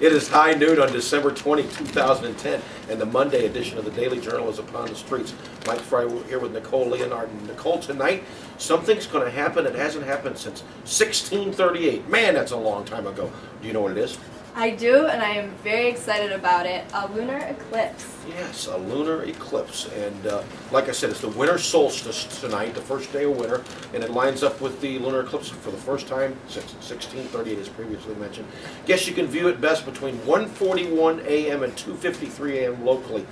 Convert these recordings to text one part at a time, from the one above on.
It is high noon on December 20, 2010, and the Monday edition of the Daily Journal is upon the streets. Mike Frey here with Nicole Leonhardt. And Nicole, tonight, something's going to happen that hasn't happened since 1638. Man, that's a long time ago. Do you know what it is? I do, and I am very excited about it. A lunar eclipse. Yes, a lunar eclipse. And like I said, it's the winter solstice tonight, the first day of winter, and it lines up with the lunar eclipse for the first time since 1638, as previously mentioned. Guess you can view it best between 1:41 a.m. and 2:53 a.m. locally.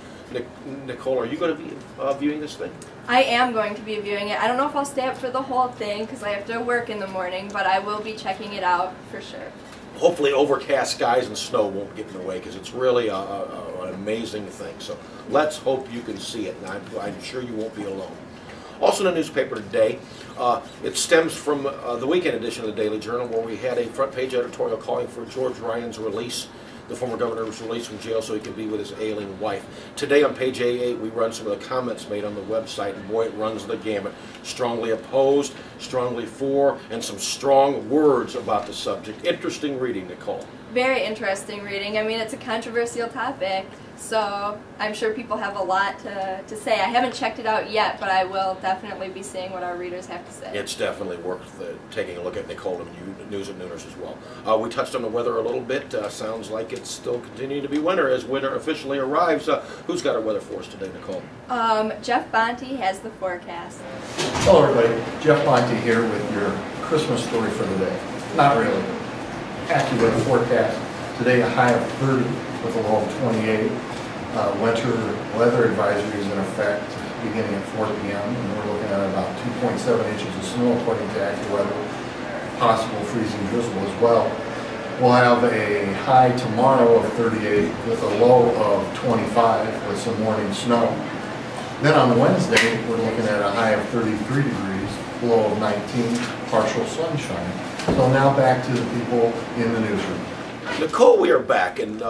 Nicole, are you going to be viewing this thing? I am going to be viewing it. I don't know if I'll stay up for the whole thing because I have to work in the morning, but I will be checking it out for sure. Hopefully overcast skies and snow won't get in the way, because it's really an amazing thing. So let's hope you can see it, and I'm sure you won't be alone. Also in the newspaper today, it stems from the weekend edition of the Daily Journal, where we had a front page editorial calling for George Ryan's release. The former governor was released from jail so he could be with his ailing wife. Today on page A8 we run some of the comments made on the website, and boy, it runs the gamut. Strongly opposed, strongly for, and some strong words about the subject. Interesting reading, Nicole. Very interesting reading. I mean, it's a controversial topic, so I'm sure people have a lot to say. I haven't checked it out yet, but I will definitely be seeing what our readers have to say. It's definitely worth taking a look at, Nicole, and News at Nooners as well. We touched on the weather a little bit. Sounds like it's still continuing to be winter as winter officially arrives. Who's got our weather for us today, Nicole? Jeff Bonty has the forecast. Hello everybody, Jeff Bonty here with your Christmas story for the day. Not really. AccuWeather forecast. Today a high of 30 with a low of 28. Winter weather advisory is in effect beginning at 4 p.m. and we're looking at about 2.7 inches of snow according to AccuWeather. Possible freezing drizzle as well. We'll have a high tomorrow of 38 with a low of 25 with some morning snow. Then on Wednesday, we're looking at a high of 33 degrees, low of 19, partial sunshine. So now back to the people in the newsroom. Nicole, we are back, and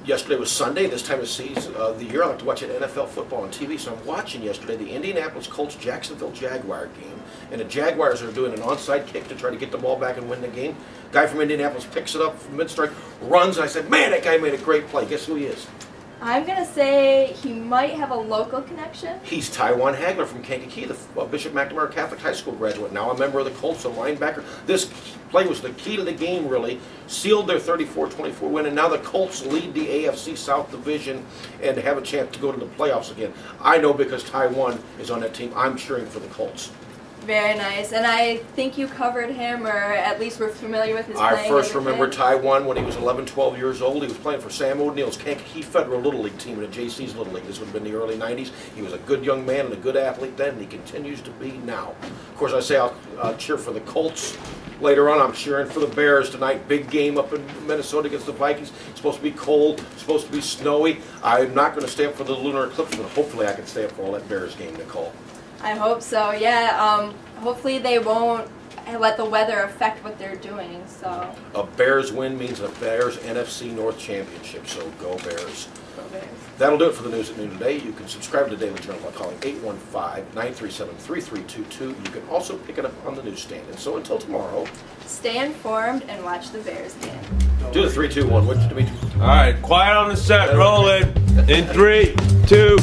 yesterday was Sunday, this time of season of the year. I like to watch NFL football on TV, so I'm watching yesterday the Indianapolis Colts Jacksonville Jaguar game, and the Jaguars are doing an onside kick to try to get the ball back and win the game. Guy from Indianapolis picks it up from mid-strike, runs, and I said, man, that guy made a great play. Guess who he is? I'm going to say he might have a local connection. He's Taiwan Hagler from Kankakee, the Bishop McNamara Catholic High School graduate, now a member of the Colts, a linebacker. This play was the key to the game, really. Sealed their 34-24 win, and now the Colts lead the AFC South Division and have a chance to go to the playoffs again. I know because Taiwan is on that team. I'm cheering for the Colts. Very nice, and I think you covered him, or at least we're familiar with his play. I first remember Taiwan when he was 11, 12 years old. He was playing for Sam O'Neill's Kankakee Federal Little League team in the JC's Little League. This would have been the early 90s. He was a good young man and a good athlete then, and he continues to be now. Of course, I say I'll cheer for the Colts. Later on, I'm cheering for the Bears tonight. Big game up in Minnesota against the Vikings. It's supposed to be cold, it's supposed to be snowy. I'm not going to stay up for the lunar eclipse, but hopefully I can stay up for all that Bears game, Nicole. I hope so, yeah. Hopefully they won't let the weather affect what they're doing. So a Bears win means a Bears NFC North Championship, so go Bears. Go Bears. That'll do it for the News at Noon today. You can subscribe to the Daily Journal by calling 815-937-3322. You can also pick it up on the newsstand. And so until tomorrow, stay informed and watch the Bears game. Do the 3, 2, 1. Which, Dimitri? All right, quiet on the set. Rolling in 3, 2.